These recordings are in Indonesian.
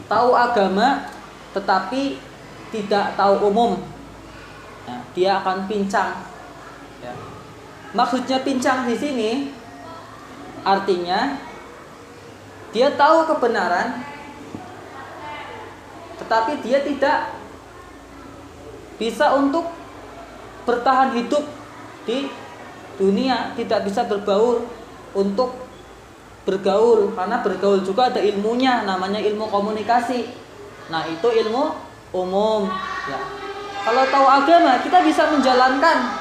tahu agama tetapi tidak tahu umum, nah, dia akan pincang. Ya. Maksudnya pincang di sini artinya dia tahu kebenaran tetapi dia tidak bisa untuk bertahan hidup di dunia, tidak bisa berbaur untuk bergaul, karena bergaul juga ada ilmunya, namanya ilmu komunikasi. Nah, itu ilmu umum ya. Kalau tahu agama, kita bisa menjalankan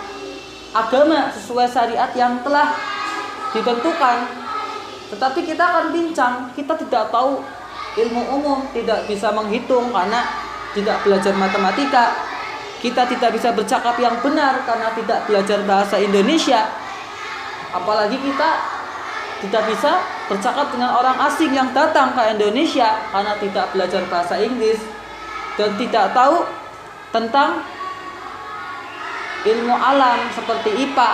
agama sesuai syariat yang telah ditentukan. Tetapi kita akan bincang, kita tidak tahu ilmu umum, tidak bisa menghitung karena tidak belajar matematika. Kita tidak bisa bercakap yang benar karena tidak belajar bahasa Indonesia. Apalagi kita tidak bisa bercakap dengan orang asing yang datang ke Indonesia karena tidak belajar bahasa Inggris dan tidak tahu tentang ilmu alam seperti IPA,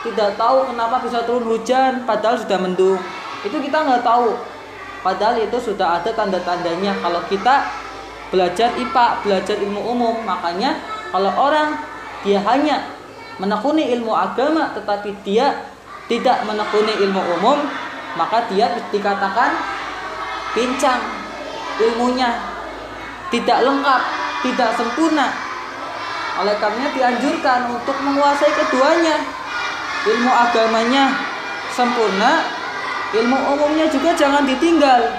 tidak tahu kenapa bisa turun hujan padahal sudah mendung. Itu kita nggak tahu, padahal itu sudah ada tanda-tandanya kalau kita belajar IPA, belajar ilmu umum. Makanya kalau orang dia hanya menekuni ilmu agama tetapi dia tidak menekuni ilmu umum, maka dia dikatakan pincang, ilmunya tidak lengkap, tidak sempurna. Oleh karenanya dianjurkan untuk menguasai keduanya. Ilmu agamanya sempurna, ilmu umumnya juga jangan ditinggal.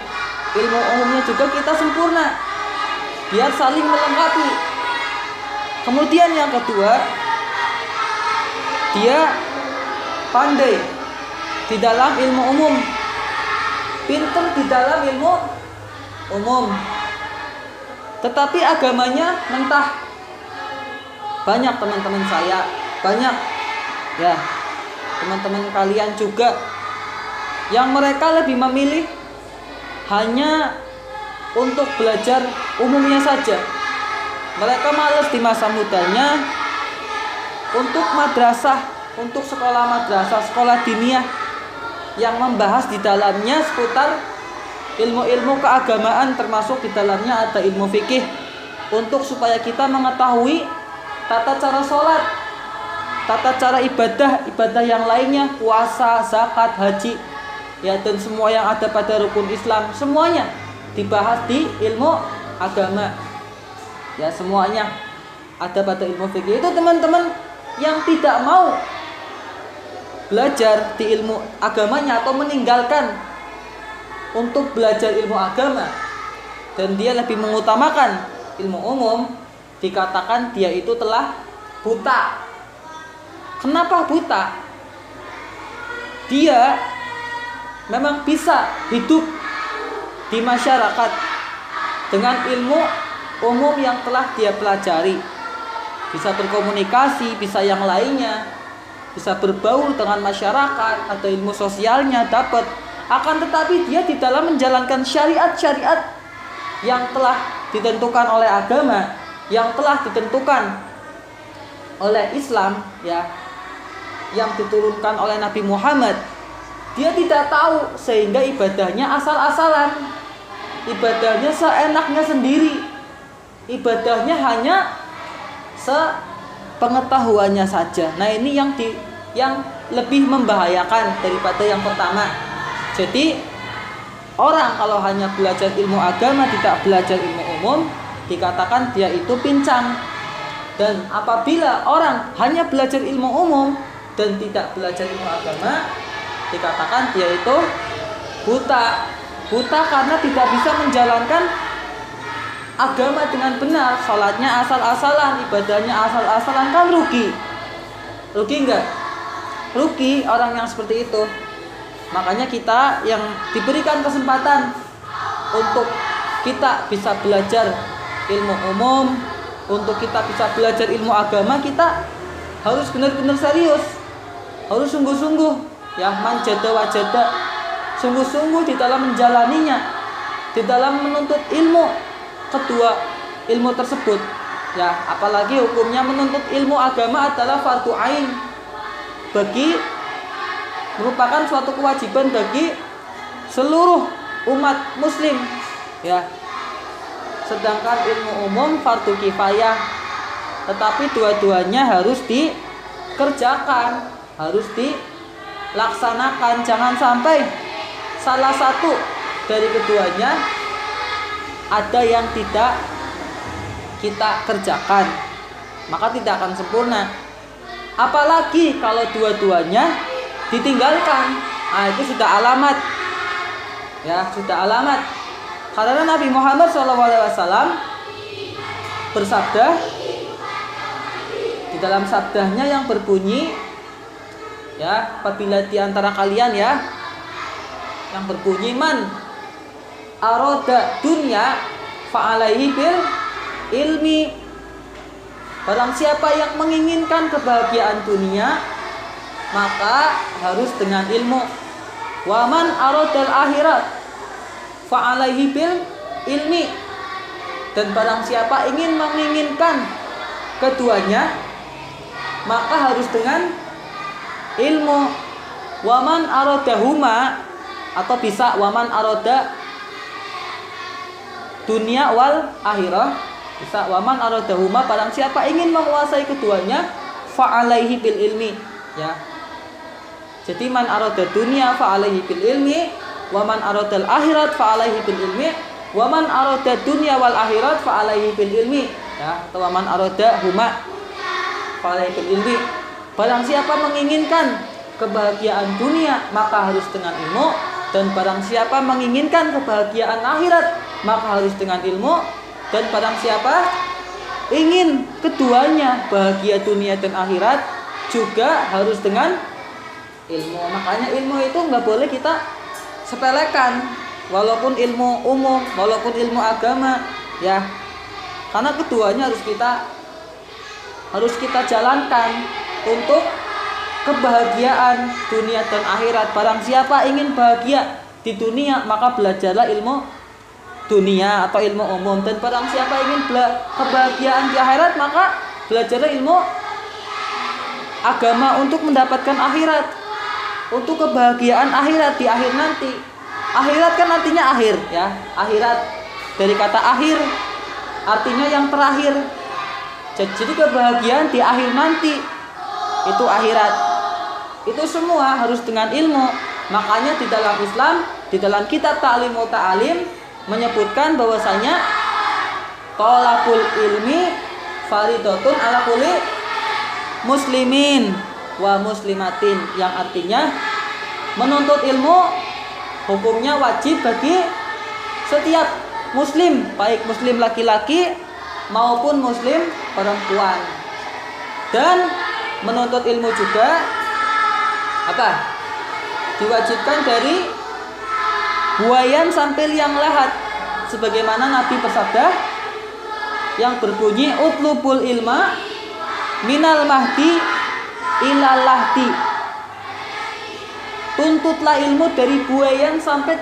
Ilmu umumnya juga kita sempurna, biar saling melengkapi. Kemudian yang kedua, dia pandai di dalam ilmu umum, pintar di dalam ilmu umum, tetapi agamanya mentah. Banyak teman-teman saya, banyak ya teman-teman kalian juga yang mereka lebih memilih hanya untuk belajar umumnya saja. Mereka malas di masa mudanya untuk madrasah, untuk sekolah madrasah, sekolah diniyah yang membahas di dalamnya seputar ilmu-ilmu keagamaan, termasuk di dalamnya ada ilmu fikih, untuk supaya kita mengetahui tata cara sholat, tata cara ibadah yang lainnya, puasa, zakat, haji, ya, dan semua yang ada pada rukun Islam, semuanya dibahas di ilmu agama. Ya, semuanya ada pada ilmu fikih. Itu teman-teman yang tidak mau belajar di ilmu agamanya atau meninggalkan untuk belajar ilmu agama dan dia lebih mengutamakan ilmu umum, dikatakan dia itu telah buta. Kenapa buta? Dia memang bisa hidup di masyarakat dengan ilmu umum yang telah dia pelajari, bisa berkomunikasi, bisa yang lainnya, bisa berbaur dengan masyarakat, atau ilmu sosialnya dapat. Akan tetapi dia di dalam menjalankan syariat-syariat yang telah ditentukan oleh agama, yang telah ditentukan oleh Islam, ya, yang diturunkan oleh Nabi Muhammad, dia tidak tahu, sehingga ibadahnya asal-asalan, ibadahnya seenaknya sendiri, ibadahnya hanya sepengetahuannya saja. Nah, ini yang lebih membahayakan daripada yang pertama. Jadi orang kalau hanya belajar ilmu agama, tidak belajar ilmu umum, dikatakan dia itu pincang. Dan apabila orang hanya belajar ilmu umum dan tidak belajar ilmu agama, dikatakan dia itu buta. Buta karena tidak bisa menjalankan agama dengan benar, sholatnya asal-asalan, ibadahnya asal-asalan, kan rugi. Rugi enggak? Rugi orang yang seperti itu. Makanya kita yang diberikan kesempatan untuk kita bisa belajar ilmu umum, untuk kita bisa belajar ilmu agama, kita harus benar-benar serius, harus sungguh-sungguh, ya, manjada wajada, sungguh-sungguh di dalam menjalaninya, di dalam menuntut ilmu kedua ilmu tersebut, ya. Apalagi hukumnya menuntut ilmu agama adalah fardu ain, merupakan suatu kewajiban bagi seluruh umat muslim, ya. sedangkan ilmu umum fardu kifayah. Tetapi dua-duanya harus dikerjakan, harus dilaksanakan. Jangan sampai salah satu dari keduanya ada yang tidak kita kerjakan, maka tidak akan sempurna. Apalagi kalau dua-duanya ditinggalkan, itu sudah alamat, ya sudah alamat. Karena Nabi Muhammad SAW bersabda di dalam sabdanya yang berbunyi, ya, apabila di antara kalian, ya, yang berbunyi man aroda dunya fa'alaihi bil ilmi, barang siapa yang menginginkan kebahagiaan dunia maka harus dengan ilmu. Wa man aradal akhirat fa'alaihi bil ilmi, dan barang siapa ingin menginginkan keduanya maka harus dengan ilmu. Wa man aradahuma, atau bisa wa man arada dunia wal akhirah, bisa wa man aradahuma, barang siapa ingin menguasai keduanya fa'alaihi bil ilmi, ya. Jadi man arada dunia fa'alaihi bil ilmi, wa man aradal akhirat fa'alaihi bil ilmi, wa man arada dunia wal akhirat fa'alaihi bil ilmi, ya, atau wa man arada huma fa'alaihi bil ilmi. Barang siapa menginginkan kebahagiaan dunia maka harus dengan ilmu, dan barang siapa menginginkan kebahagiaan akhirat maka harus dengan ilmu, dan barang siapa ingin keduanya, bahagia dunia dan akhirat, juga harus dengan ilmu. Makanya ilmu itu nggak boleh kita sepelekan, walaupun ilmu umum, walaupun ilmu agama, ya, karena keduanya harus kita jalankan untuk kebahagiaan dunia dan akhirat. Barang siapa ingin bahagia di dunia maka belajarlah ilmu dunia atau ilmu umum, dan barang siapa ingin kebahagiaan di akhirat maka belajarlah ilmu agama untuk mendapatkan akhirat, untuk kebahagiaan akhirat di akhir nanti. Akhirat kan artinya akhir, ya, akhirat dari kata akhir artinya yang terakhir. Jadi kebahagiaan di akhir nanti itu akhirat. Itu semua harus dengan ilmu. Makanya di dalam Islam, di dalam kitab Ta'lim wa Ta'alim menyebutkan bahwasanya thalabul ilmi faridatun ala kulli muslimin wa muslimatin, yang artinya menuntut ilmu hukumnya wajib bagi setiap muslim, baik muslim laki-laki maupun muslim perempuan. Dan menuntut ilmu juga diwajibkan dari buayan sampai liang lahat, sebagaimana Nabi bersabda yang berbunyi utlubul ilma minal mahdi ilal lahdi, tuntutlah ilmu dari buayan sampai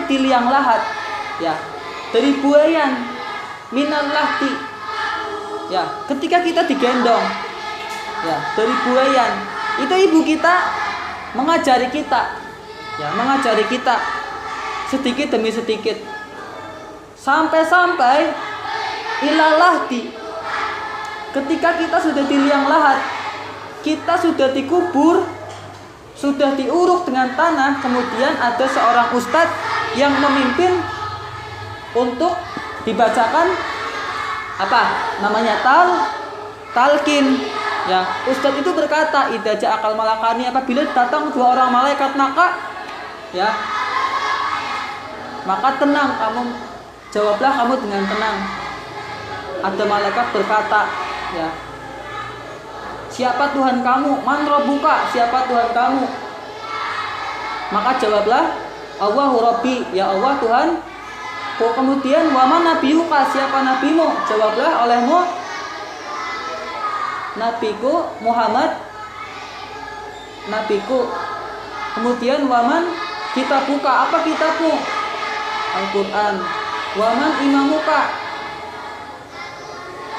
di liang lahat, ya, dari buayan minal lahdi, ya, ketika kita digendong, ya, dari buayan itu ibu kita mengajari kita, ya, mengajari kita sedikit demi sedikit sampai ilal lahdi. Ketika kita sudah di liang lahat, kita sudah dikubur, sudah diuruk dengan tanah, kemudian ada seorang ustadz yang memimpin untuk dibacakan talqin, ya. Ustadz itu berkata, idza ja'akal malakani, apabila datang dua orang malaikat maka tenang kamu, jawablah kamu dengan tenang. Ada malaikat berkata, ya, siapa Tuhan kamu? Man rabbuka, siapa Tuhan kamu? Maka jawablah, Allahu Rabbi, ya Allah Tuhan. Kemudian wa man nabiyuka, siapa nabimu? Jawablah olehmu, nabiku Muhammad, nabiku. Kemudian wa man kitabuka, apa kitabmu? Al-Quran. Wa man imamuka,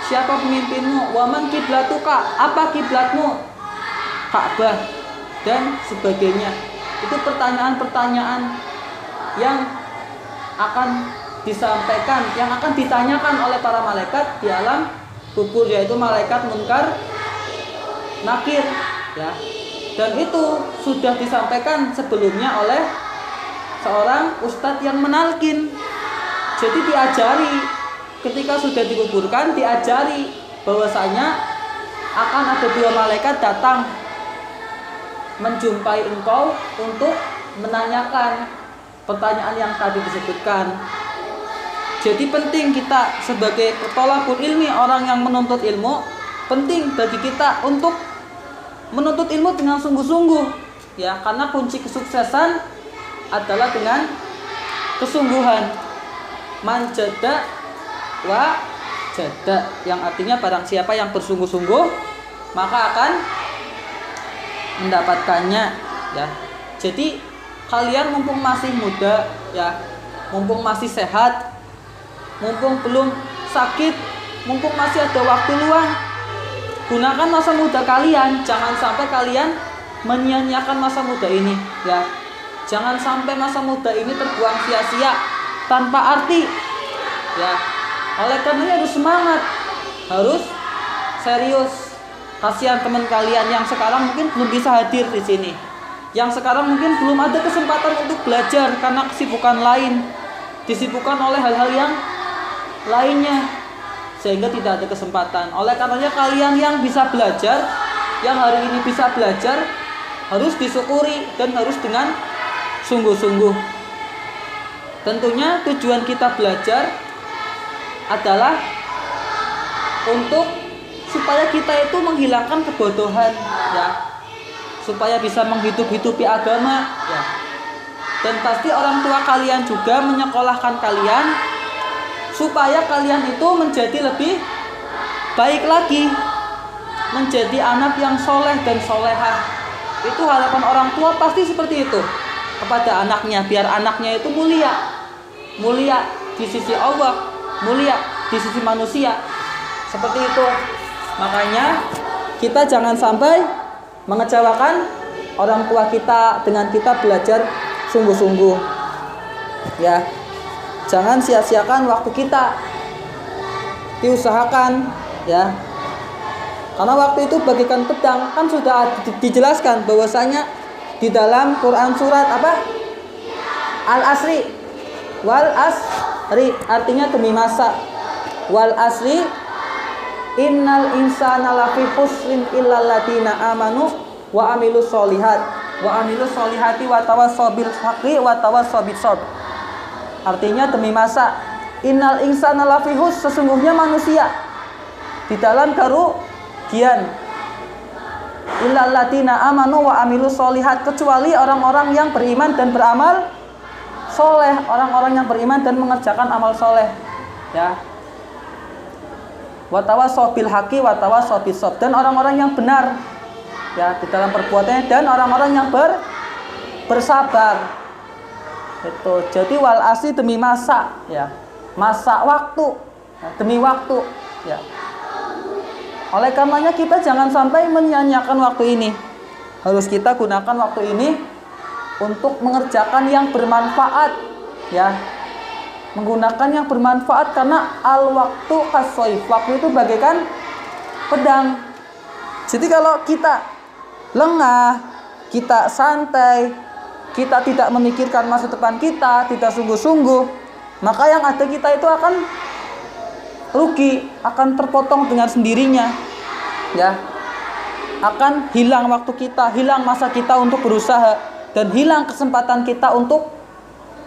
siapa pemimpinmu? Wa man kiblatuka, apa kiblatmu? Ka'bah, dan sebagainya. Itu pertanyaan-pertanyaan yang akan disampaikan, yang akan ditanyakan oleh para malaikat di alam kubur, yaitu malaikat Munkar Nakir, ya. Dan itu sudah disampaikan sebelumnya oleh seorang ustadz yang menalkin. Jadi diajari ketika sudah dikuburkan, diajari bahwasanya akan ada dua malaikat datang menjumpai engkau untuk menanyakan pertanyaan yang tadi disebutkan. Jadi penting kita sebagai thalabul ilmi, orang yang menuntut ilmu, penting bagi kita untuk menuntut ilmu dengan sungguh-sungguh, ya, karena kunci kesuksesan adalah dengan kesungguhan. Manjada wa jada, yang artinya barang siapa yang bersungguh-sungguh maka akan mendapatkannya, ya. Jadi kalian mumpung masih muda, ya, mumpung masih sehat, mumpung belum sakit, mumpung masih ada waktu luang, gunakan masa muda kalian. Jangan sampai kalian menyia-nyiakan masa muda ini, ya. Jangan sampai masa muda ini terbuang sia-sia tanpa arti, ya. Oleh karenanya harus semangat, harus serius. Kasihan teman kalian yang sekarang mungkin belum bisa hadir di sini, yang sekarang mungkin belum ada kesempatan untuk belajar karena kesibukan lain, disibukkan oleh hal-hal yang lainnya, sehingga tidak ada kesempatan. Oleh karenanya kalian yang bisa belajar, yang hari ini bisa belajar, harus disyukuri dan harus dengan sungguh-sungguh. Tentunya tujuan kita belajar adalah untuk supaya kita itu menghilangkan kebodohan, ya, supaya bisa menghidup-hidupi agama, ya. Dan pasti orang tua kalian juga menyekolahkan kalian supaya kalian itu menjadi lebih baik lagi, menjadi anak yang soleh dan solehah. Itu harapan orang tua pasti seperti itu kepada anaknya, biar anaknya itu mulia di sisi Allah, mulia di sisi manusia, seperti itu. Makanya kita jangan sampai mengecewakan orang tua kita dengan kita belajar sungguh-sungguh, ya. Jangan sia-siakan waktu kita, diusahakan, ya. Karena waktu itu bagaikan pedang, kan sudah dijelaskan bahwasanya di dalam Quran surat apa? Al-Asri, wal asri, artinya demi masa. Wal asri innal insana lafi khusrin illal ladina amanu wa amilus solihati wa tawassaw bil haqqi wa tawassaw bis sabr. Artinya demi masa, innal insana lafi khus, sesungguhnya manusia di dalam kerugian. Illal ladina amanu wa amilus solihat, kecuali orang-orang yang beriman dan beramal soleh, orang-orang yang beriman dan mengerjakan amal soleh, ya. Wa tawassaw bil haqqi wa tawassaw bis sabr, dan orang-orang yang benar, ya, di dalam perbuatannya, dan orang-orang yang bersabar. Itu. Jadi wal asri demi masa, ya. Masa waktu, ya, demi waktu, ya. Oleh karenanya kita jangan sampai menyia-nyiakan waktu ini. Harus kita gunakan waktu ini untuk mengerjakan yang bermanfaat, ya. Menggunakan yang bermanfaat, karena al waktu kasoif, waktu itu bagaikan pedang. Jadi kalau kita lengah, kita santai, kita tidak memikirkan masa depan kita, tidak sungguh-sungguh, maka yang ada kita itu akan rugi, akan terpotong dengan sendirinya, ya. Akan hilang waktu kita, hilang masa kita untuk berusaha, dan hilang kesempatan kita untuk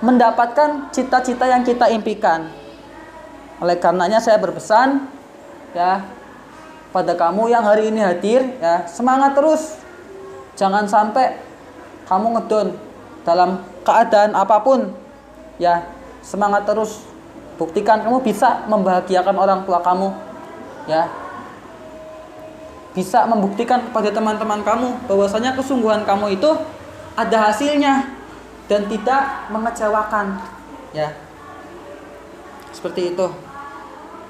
mendapatkan cita-cita yang kita impikan. Oleh karenanya saya berpesan, ya, pada kamu yang hari ini hadir, ya, semangat terus. Jangan sampai kamu ngedown dalam keadaan apapun, ya. Semangat terus. Buktikan kamu bisa membahagiakan orang tua kamu, ya. Bisa membuktikan kepada teman-teman kamu bahwasanya kesungguhan kamu itu ada hasilnya dan tidak mengecewakan, ya. Seperti itu.